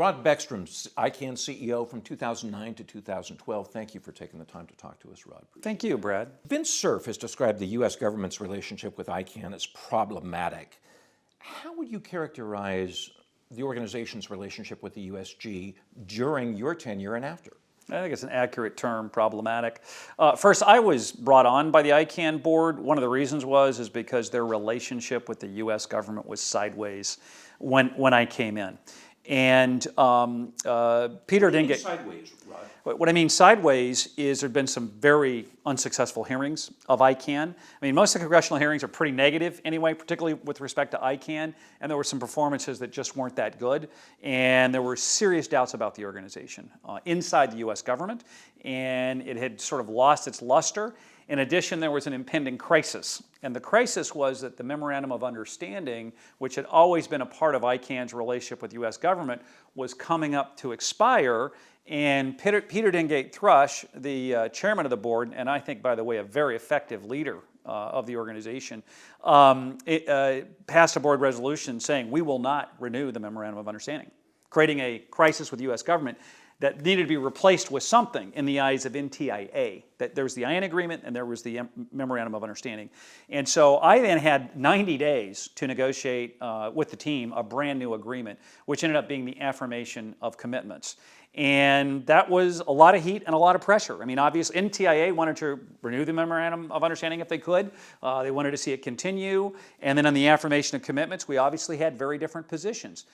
Rod Beckstrom, ICANN CEO from 2009 to 2012. Thank you for taking the time to talk to us, Rod. Thank you, Brad. Vince Cerf has described the U.S. government's relationship with ICANN as problematic. How would you characterize the organization's relationship with the USG during your tenure and after? I think it's an accurate term, problematic. First, I was brought on by the ICANN board. One of the reasons is because their relationship with the U.S. government was sideways when I came in. And Peter didn't get sideways, Rod. What I mean sideways is there have been some very unsuccessful hearings of ICANN. I mean, most of the congressional hearings are pretty negative anyway, particularly with respect to ICANN, and there were some performances that just weren't that good, and there were serious doubts about the organization inside the U.S. government, and it had sort of lost its luster. In addition, there was an impending crisis, and the crisis was that the Memorandum of Understanding, which had always been a part of ICANN's relationship with the U.S. government, was coming up to expire, and Peter Dengate Thrush, the chairman of the board, and I think, by the way, a very effective leader of the organization, passed a board resolution saying we will not renew the Memorandum of Understanding, creating a crisis with the U.S. government that needed to be replaced with something in the eyes of NTIA. That there was the ICANN agreement and there was the Memorandum of Understanding. And so I then had 90 days to negotiate with the team a brand new agreement, which ended up being the affirmation of commitments. And that was a lot of heat and a lot of pressure. I mean, obviously, NTIA wanted to renew the Memorandum of Understanding if they could. They wanted to see it continue. And then on the affirmation of commitments, we obviously had very different positions.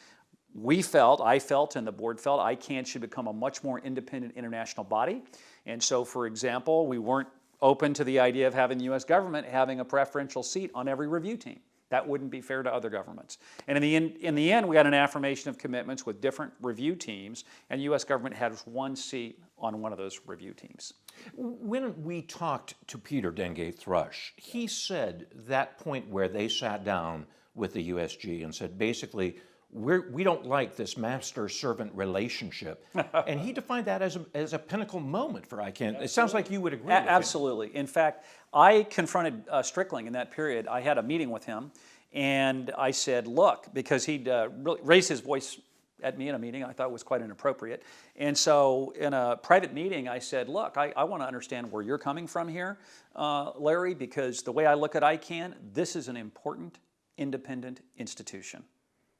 I felt, and the board felt, ICANN should become a much more independent international body. And so, for example, we weren't open to the idea of having the U.S. government having a preferential seat on every review team. That wouldn't be fair to other governments. And in the end, we got an affirmation of commitments with different review teams, and the U.S. government had one seat on one of those review teams. When we talked to Peter Dengate Thrush, he said that point where they sat down with the USG and said, basically, we don't like this master-servant relationship. And he defined that as a pinnacle moment for ICANN. Absolutely. It sounds like you would agree with him. Absolutely. In fact, I confronted Strickling in that period. I had a meeting with him, and I said, look, because he'd really raised his voice at me in a meeting I thought was quite inappropriate. And so in a private meeting, I said, look, I want to understand where you're coming from here, Larry, because the way I look at ICANN, this is an important, independent institution.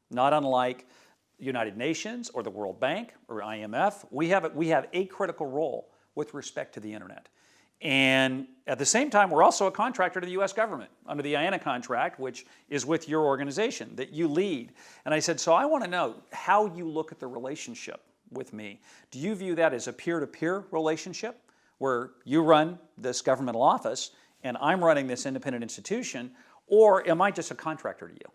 Not unlike the United Nations or the World Bank or IMF, we have a critical role with respect to the internet. And at the same time, we're also a contractor to the U.S. government under the IANA contract, which is with your organization that you lead. And I said, so I want to know how you look at the relationship with me. Do you view that as a peer-to-peer relationship where you run this governmental office and I'm running this independent institution, or am I just a contractor to you?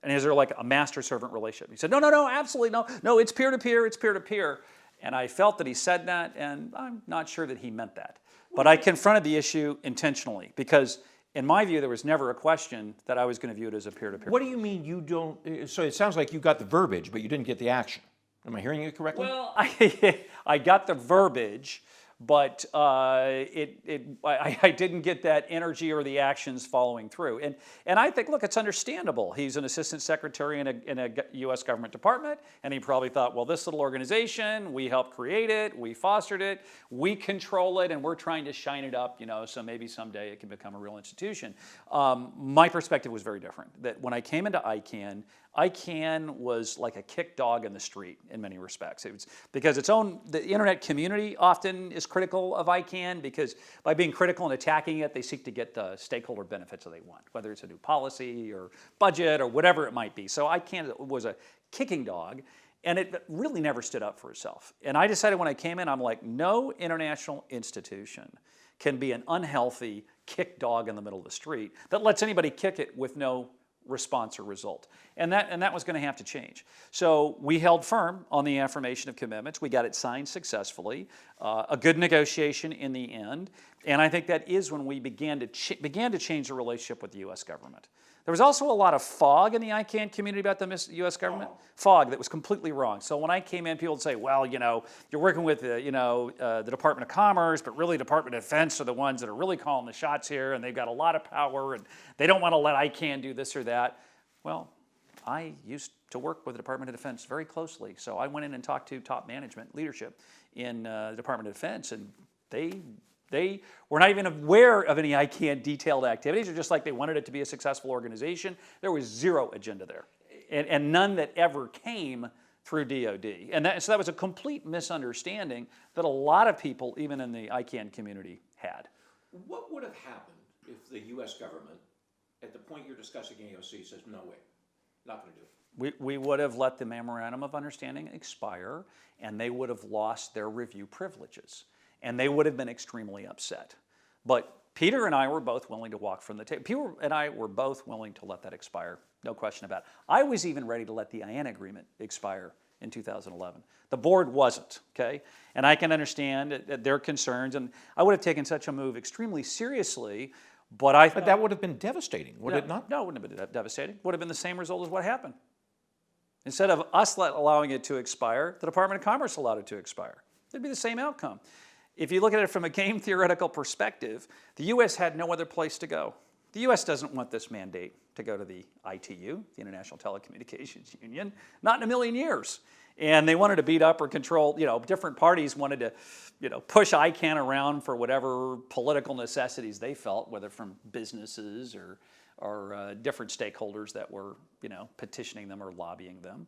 And is there like a master-servant relationship? He said, no, absolutely no. No, it's peer-to-peer, it's peer-to-peer. And I felt that he said that, and I'm not sure that he meant that. But I confronted the issue intentionally because, in my view, there was never a question that I was going to view it as a peer-to-peer. What do you mean you don't? So it sounds like you got the verbiage, but you didn't get the action. Am I hearing you correctly? Well, I got the verbiage, but I didn't get that energy or the actions following through. And I think, look, it's understandable. He's an assistant secretary in a U.S. government department, and he probably thought, well, this little organization, we helped create it, we fostered it, we control it, and we're trying to shine it up, so maybe someday it can become a real institution. My perspective was very different. That when I came into ICANN was like a kick dog in the street in many respects. It was because the internet community often is critical of ICANN because by being critical and attacking it, they seek to get the stakeholder benefits that they want, whether it's a new policy or budget or whatever it might be. So ICANN was a kicking dog, and it really never stood up for itself. And I decided when I came in, I'm like, no international institution can be an unhealthy kick dog in the middle of the street that lets anybody kick it with no response or result. And that was going to have to change. So we held firm on the affirmation of commitments. We got it signed successfully, a good negotiation in the end. And I think that is when we began to change the relationship with the U.S. government. There was also a lot of fog in the ICANN community about the U.S. government. Fog that was completely wrong. So when I came in, people would say, well, you're working with the Department of Commerce, but really Department of Defense are the ones that are really calling the shots here, and they've got a lot of power, and they don't want to let ICANN do this or that. Well, I used to work with the Department of Defense very closely. So I went in and talked to top management leadership in the Department of Defense, and they were not even aware of any ICANN detailed activities. They're just like they wanted it to be a successful organization. There was zero agenda there, and none that ever came through DOD. And so that was a complete misunderstanding that a lot of people, even in the ICANN community, had. What would have happened if the U.S. government, at the point you're discussing AOC, says, no way, not going to do it? We would have let the Memorandum of Understanding expire, and they would have lost their review privileges. And they would have been extremely upset. But Peter and I were both willing to walk from the table. Peter and I were both willing to let that expire, no question about it. I was even ready to let the ICANN agreement expire in 2011. The board wasn't, okay? And I can understand their concerns, and I would have taken such a move extremely seriously, but But that would have been devastating, would it not? No, it wouldn't have been devastating. It would have been the same result as what happened. Instead of us allowing it to expire, the Department of Commerce allowed it to expire. It'd be the same outcome. If you look at it from a game theoretical perspective, the U.S. had no other place to go. The U.S. doesn't want this mandate to go to the ITU, the International Telecommunications Union, not in a million years. And they wanted to beat up or control, different parties wanted to, push ICANN around for whatever political necessities they felt, whether from businesses or different stakeholders that were, petitioning them or lobbying them.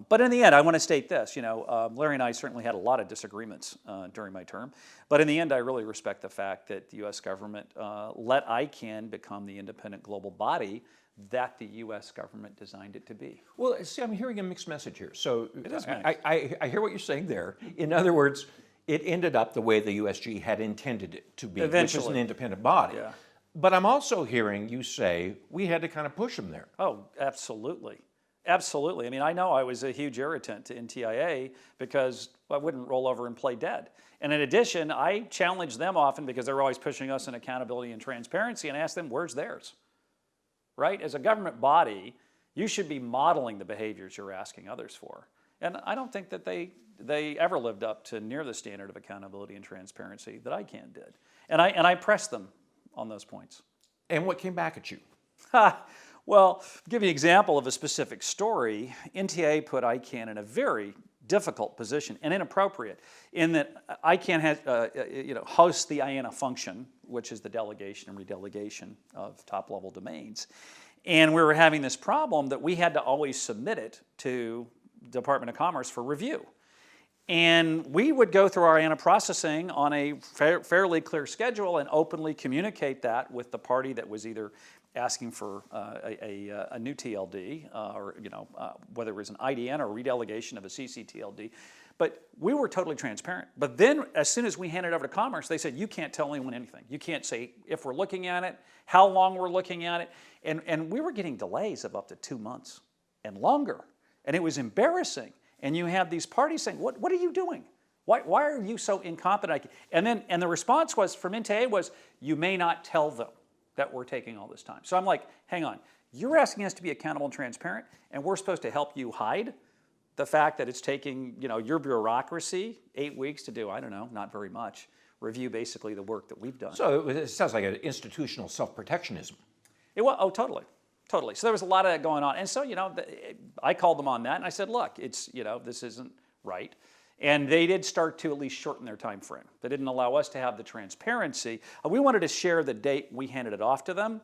But in the end, I want to state this, Larry and I certainly had a lot of disagreements during my term, but in the end, I really respect the fact that the U.S. government let ICANN become the independent global body that the U.S. government designed it to be. Well, see, I'm hearing a mixed message here. So It is mixed. I hear what you're saying there. In other words, it ended up the way the USG had intended it to be, Eventually. which is an independent body. Yeah. But I'm also hearing you say we had to kind of push them there. Oh, absolutely. Absolutely. I mean, I know I was a huge irritant to NTIA because I wouldn't roll over and play dead. And in addition, I challenged them often because they were always pushing us in accountability and transparency, and asked them, where's theirs? Right? As a government body, you should be modeling the behaviors you're asking others for. And I don't think that they ever lived up to near the standard of accountability and transparency that ICANN did. And I pressed them on those points. And what came back at you? Well, to give you an example of a specific story, NTA put ICANN in a very difficult position and inappropriate in that ICANN has, hosts the IANA function, which is the delegation and redelegation of top-level domains. And we were having this problem that we had to always submit it to the Department of Commerce for review. And we would go through our IANA processing on a fairly clear schedule and openly communicate that with the party that was either asking for a new TLD or whether it was an IDN or redelegation of a CCTLD. But we were totally transparent. But then as soon as we handed it over to Commerce, they said, you can't tell anyone anything. You can't say if we're looking at it, how long we're looking at it. And we were getting delays of up to 2 months and longer. And it was embarrassing. And you have these parties saying, what are you doing? Why are you so incompetent? And the response was from NTA was, you may not tell them that we're taking all this time. So I'm like, hang on, you're asking us to be accountable and transparent, and we're supposed to help you hide the fact that it's taking your bureaucracy 8 weeks to do, I don't know, not very much, review basically the work that we've done. So it sounds like an institutional self-protectionism. Totally. Totally. So there was a lot of that going on. And so, I called them on that and I said, look, it's, this isn't right. And they did start to at least shorten their time frame. They didn't allow us to have the transparency. We wanted to share the date we handed it off to them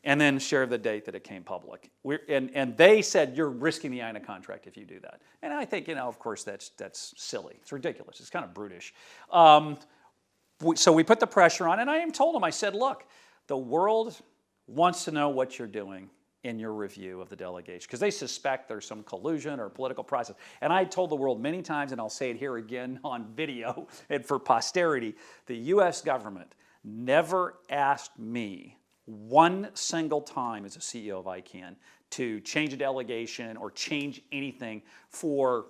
and then share the date that it came public. And they said, you're risking the IANA contract if you do that. And I think, of course, that's silly. It's ridiculous. It's kind of brutish. So we put the pressure on, and I told them, I said, look, the world wants to know what you're doing in your review of the delegation, because they suspect there's some collusion or political process. And I told the world many times, and I'll say it here again on video and for posterity, the U.S. government never asked me one single time as a CEO of ICANN to change a delegation or change anything for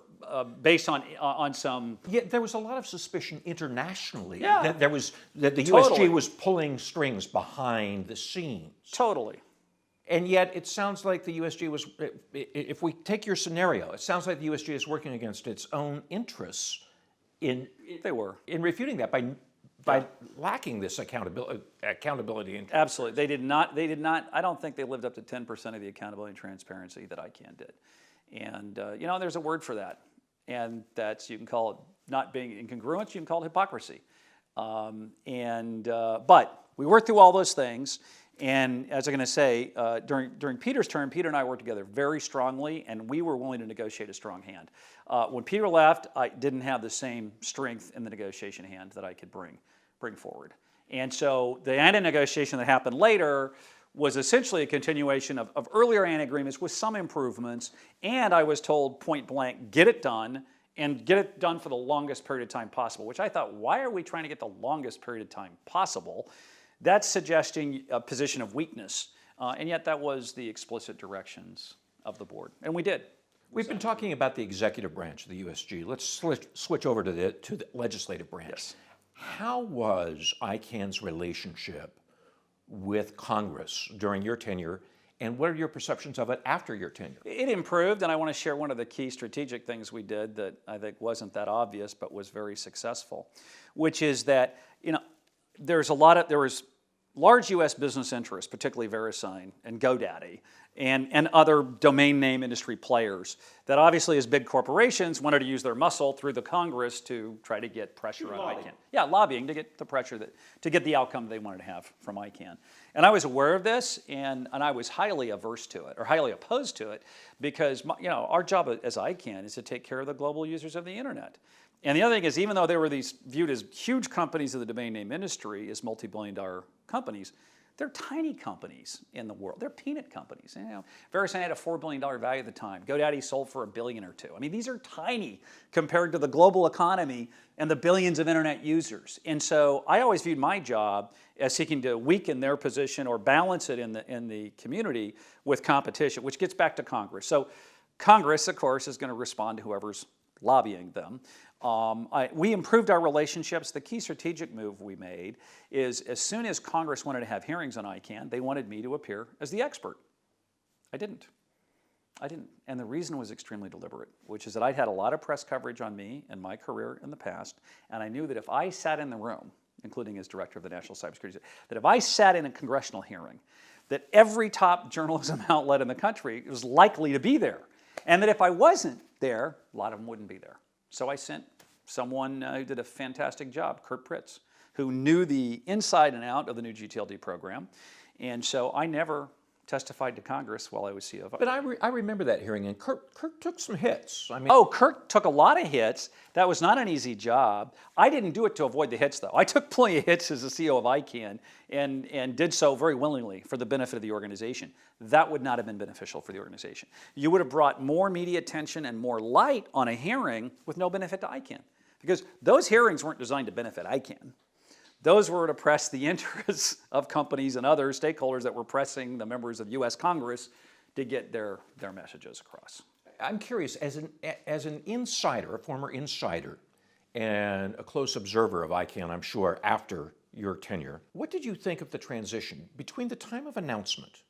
based on some. Yeah, there was a lot of suspicion internationally Yeah. that the Totally. USG was pulling strings behind the scenes. Totally. And yet it sounds like the USG was, if we take your scenario, it sounds like the USG is working against its own interests in refuting that by lacking this accountability. And Absolutely. They did not, I don't think they lived up to 10% of the accountability and transparency that ICANN did. And, there's a word for that. And that's, you can call it not being incongruent, you can call it hypocrisy. But we worked through all those things. And as I'm going to say, during Peter's term, Peter and I worked together very strongly, and we were willing to negotiate a strong hand. When Peter left, I didn't have the same strength in the negotiation hand that I could bring forward. And so the ANA negotiation that happened later was essentially a continuation of earlier ANA agreements with some improvements, and I was told point blank, get it done, and get it done for the longest period of time possible, which I thought, why are we trying to get the longest period of time possible? That's suggesting a position of weakness, and yet that was the explicit directions of the board, and we did. We've been talking about the executive branch of the USG. Let's switch over to the legislative branch. Yes. How was ICANN's relationship with Congress during your tenure, and what are your perceptions of it after your tenure? It improved, and I want to share one of the key strategic things we did that I think wasn't that obvious but was very successful, which is that there was large U.S. business interests, particularly VeriSign and GoDaddy, and other domain name industry players that obviously as big corporations wanted to use their muscle through the Congress to try to get pressure on ICANN. Yeah, lobbying to get the pressure to get the outcome they wanted to have from ICANN. And I was aware of this, and I was highly averse to it, or highly opposed to it, because our job as ICANN is to take care of the global users of the internet. And the other thing is, even though they were these viewed as huge companies in the domain name industry, as multi-billion-dollar companies, they're tiny companies in the world. They're peanut companies. VeriSign had a $4 billion value at the time. GoDaddy sold for $1 billion or $2 billion. I mean, these are tiny compared to the global economy and the billions of internet users. And so I always viewed my job as seeking to weaken their position or balance it in the community with competition, which gets back to Congress. So Congress, of course, is going to respond to whoever's lobbying them. We improved our relationships. The key strategic move we made is as soon as Congress wanted to have hearings on ICANN, they wanted me to appear as the expert. I didn't. And the reason was extremely deliberate, which is that I'd had a lot of press coverage on me and my career in the past, and I knew that if I sat in the room, including as director of the National Cybersecurity, that if I sat in a congressional hearing, that every top journalism outlet in the country was likely to be there, and that if I wasn't there, a lot of them wouldn't be there. So I sent someone who did a fantastic job, Kurt Pritz, who knew the inside and out of the new GTLD program. And so I never testified to Congress while I was CEO. But I remember that hearing, and Kurt took some hits. Kurt took a lot of hits. That was not an easy job. I didn't do it to avoid the hits, though. I took plenty of hits as the CEO of ICANN and did so very willingly for the benefit of the organization. That would not have been beneficial for the organization. You would have brought more media attention and more light on a hearing with no benefit to ICANN, because those hearings weren't designed to benefit ICANN. Those were to press the interests of companies and other stakeholders that were pressing the members of U.S. Congress to get their messages across. I'm curious, as an insider, a former insider, and a close observer of ICANN, I'm sure, after your tenure, what did you think of the transition between the time of announcement,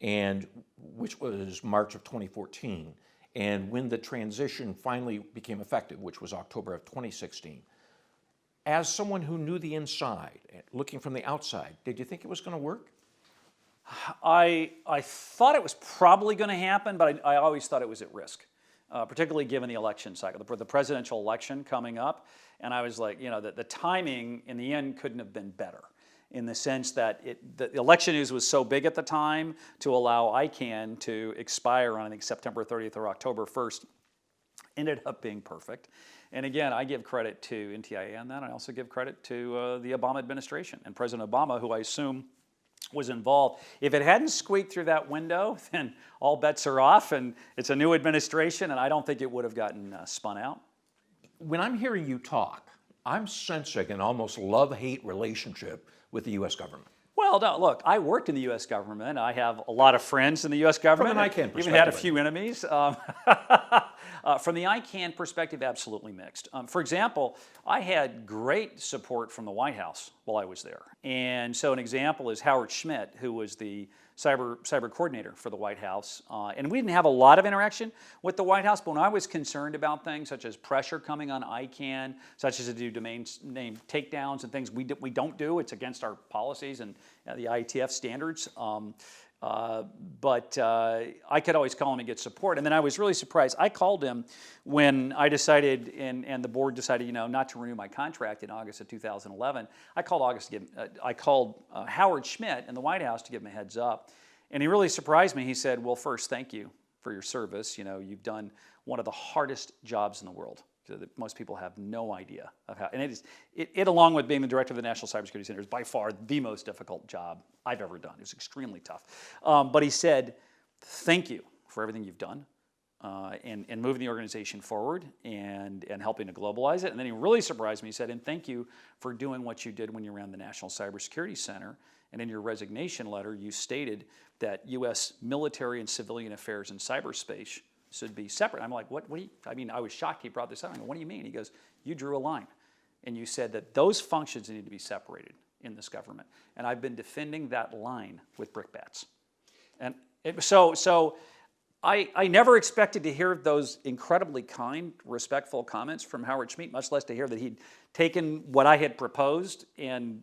and which was March of 2014, and when the transition finally became effective, which was October of 2016? As someone who knew the inside, looking from the outside, did you think it was going to work? I thought it was probably going to happen, but I always thought it was at risk, particularly given the election cycle, the presidential election coming up. And I was like, the timing in the end couldn't have been better, in the sense that the election news was so big at the time to allow ICANN to expire on, I think, September 30th or October 1st. Ended up being perfect. And again, I give credit to NTIA on that. I also give credit to the Obama administration and President Obama, who I assume was involved. If it hadn't squeaked through that window, then all bets are off, and it's a new administration, and I don't think it would have gotten spun out. When I'm hearing you talk, I'm sensing an almost love-hate relationship with the U.S. government. Well, no, look, I worked in the U.S. government. I have a lot of friends in the U.S. government. From an ICANN perspective. Even had a few enemies. From the ICANN perspective, absolutely mixed. For example, I had great support from the White House while I was there. And so an example is Howard Schmidt, who was the cyber coordinator for the White House. And we didn't have a lot of interaction with the White House, but when I was concerned about things such as pressure coming on ICANN, such as to do domain name takedowns and things we don't do, it's against our policies and the IETF standards, But I could always call him and get support. And then I was really surprised. I called him when I decided, and the board decided, not to renew my contract in August of 2011. I called Howard Schmidt in the White House to give him a heads up, and he really surprised me. He said, "Well, first, thank you for your service. You've done one of the hardest jobs in the world. That most people have no idea of how." And it along with being the director of the National Cybersecurity Center, is by far the most difficult job I've ever done. It was extremely tough. But he said, "Thank you for everything you've done and moving the organization forward and helping to globalize it." And then he really surprised me. He said, "And thank you for doing what you did when you ran the National Cybersecurity Center. And in your resignation letter, you stated that U.S. military and civilian affairs in cyberspace should be separate." I'm like, what do you, I was shocked he brought this up. I go, "What do you mean?" He goes, "You drew a line and you said that those functions need to be separated in this government. And I've been defending that line with brickbats." And so I never expected to hear those incredibly kind, respectful comments from Howard Schmidt, much less to hear that he'd taken what I had proposed and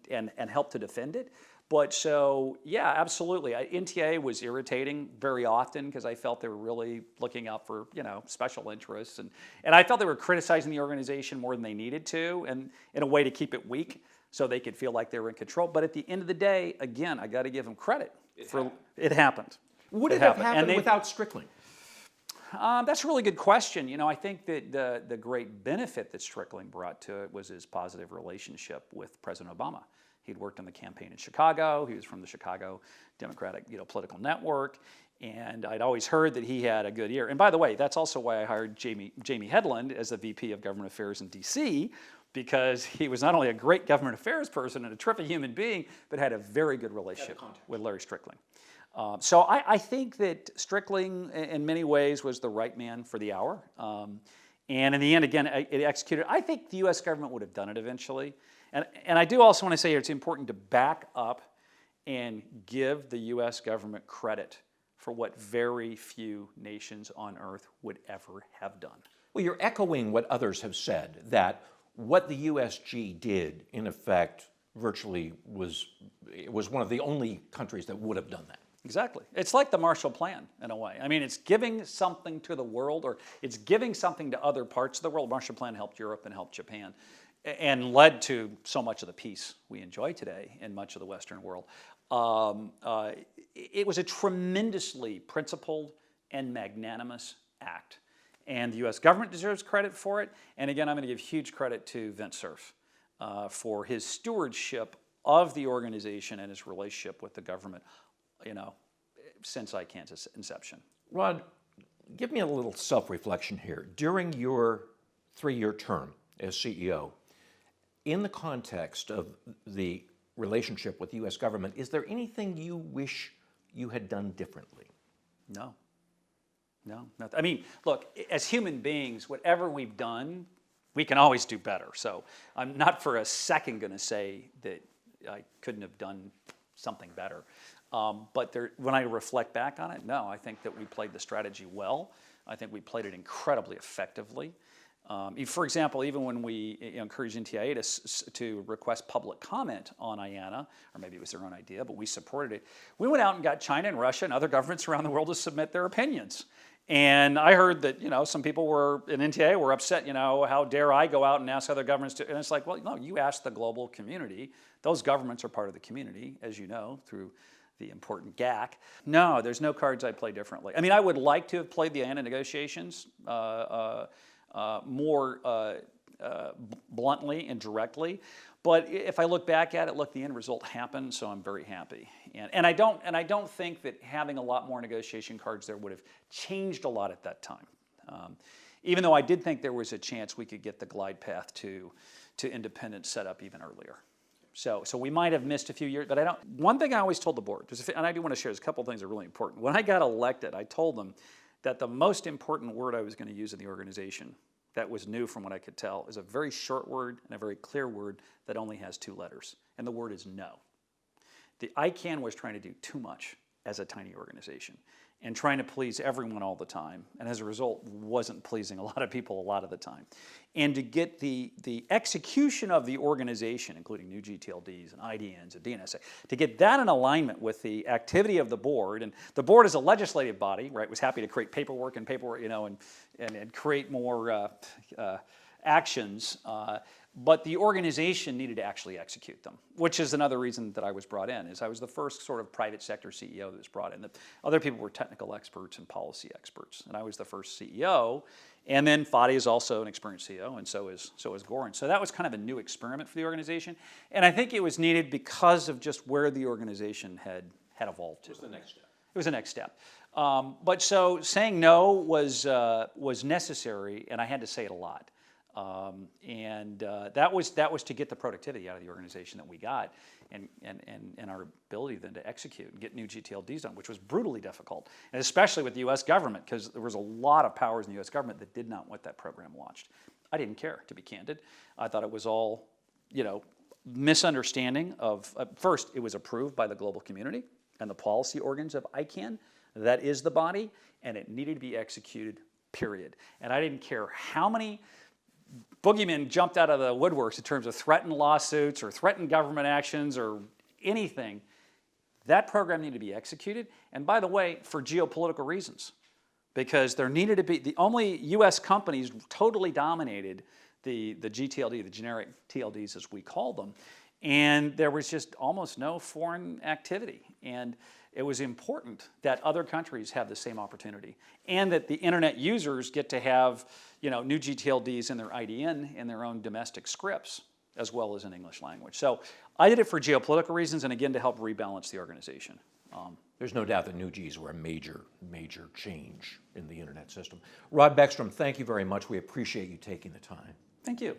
helped to defend it. But so, yeah, absolutely. NTA was irritating very often because I felt they were really looking out for, special interests. And I felt they were criticizing the organization more than they needed to, and in a way to keep it weak so they could feel like they were in control. But at the end of the day, again, I got to give them credit. It happened. Would it have happened without Strickling? That's a really good question. I think that the great benefit that Strickling brought to it was his positive relationship with President Obama. He'd worked on the campaign in Chicago. He was from the Chicago Democratic, political network, and I'd always heard that he had a good ear. And by the way, that's also why I hired Jamie Hedlund as the VP of Government Affairs in D.C., because he was not only a great government affairs person and a terrific human being, but had a very good relationship with Larry Strickling. So I think that Strickling, in many ways, was the right man for the hour. And in the end, again, it executed. I think the U.S. government would have done it eventually. And I do also want to say here, it's important to back up and give the U.S. government credit for what very few nations on earth would ever have done. Well, you're echoing what others have said, that what the USG did, in effect, virtually was one of the only countries that would have done that. Exactly. It's like the Marshall Plan, in a way. It's giving something to the world, or it's giving something to other parts of the world. Marshall Plan helped Europe and helped Japan, and led to so much of the peace we enjoy today in much of the Western world. It was a tremendously principled and magnanimous act. And the U.S. government deserves credit for it. And again, I'm going to give huge credit to Vince Cerf for his stewardship of the organization and his relationship with the government, since ICANN's inception. Rod, give me a little self-reflection here. During your 3-year term as CEO, in the context of the relationship with the U.S. government, is there anything you wish you had done differently? No, nothing. Look, as human beings, whatever we've done, we can always do better. So I'm not for a second going to say that I couldn't have done something better. But when I reflect back on it, no, I think that we played the strategy well. I think we played it incredibly effectively. For example, even when we encouraged NTIA to request public comment on IANA, or maybe it was their own idea, but we supported it, we went out and got China and Russia and other governments around the world to submit their opinions. And I heard that, some people in NTIA were upset, how dare I go out and ask other governments to, and it's like, well, no, you asked the global community. Those governments are part of the community, as you know, through the important GAC. No, there's no cards I'd play differently. I would like to have played the IANA negotiations more bluntly and directly, but if I look back at it, the end result happened, so I'm very happy. And I don't think that having a lot more negotiation cards there would have changed a lot at that time. Even though I did think there was a chance we could get the glide path to independence set up even earlier. So we might have missed a few years, but one thing I always told the board, and I do want to share, there's a couple of things that are really important. When I got elected, I told them that the most important word I was going to use in the organization, that was new from what I could tell, is a very short word and a very clear word that only has 2 letters, and the word is no. The ICANN was trying to do too much as a tiny organization and trying to please everyone all the time, and as a result wasn't pleasing a lot of people a lot of the time. And to get the execution of the organization, including new GTLDs and IDNs and DNSA, to get that in alignment with the activity of the board, and the board is a legislative body, right, was happy to create paperwork, you know, and create more actions, but the organization needed to actually execute them, which is another reason that I was brought in, is I was the first sort of private sector CEO that was brought in. The other people were technical experts and policy experts, and I was the first CEO. And then Fadi is also an experienced CEO, and so is Goran. So that was kind of a new experiment for the organization, and I think it was needed because of just where the organization had evolved to. What was the next step? It was the next step. But so saying no was necessary, and I had to say it a lot. That was to get the productivity out of the organization that we got, and our ability then to execute and get new GTLDs done, which was brutally difficult, and especially with the U.S. government, because there was a lot of powers in the U.S. government that did not want that program launched. I didn't care, to be candid. I thought it was all, you know, misunderstanding of, first, it was approved by the global community and the policy organs of ICANN. That is the body, and it needed to be executed, period. And I didn't care how many boogeymen jumped out of the woodworks in terms of threatened lawsuits or threatened government actions or anything. That program needed to be executed, and by the way, for geopolitical reasons, because there needed to be, the only U.S. companies totally dominated the GTLD, the generic TLDs as we call them, and there was just almost no foreign activity. And it was important that other countries have the same opportunity, and that the internet users get to have, you know, new GTLDs in their IDN in their own domestic scripts, as well as in English language. So I did it for geopolitical reasons, and again to help rebalance the organization. There's no doubt that new Gs were a major, major change in the internet system. Rod Beckstrom, thank you very much. We appreciate you taking the time. Thank you.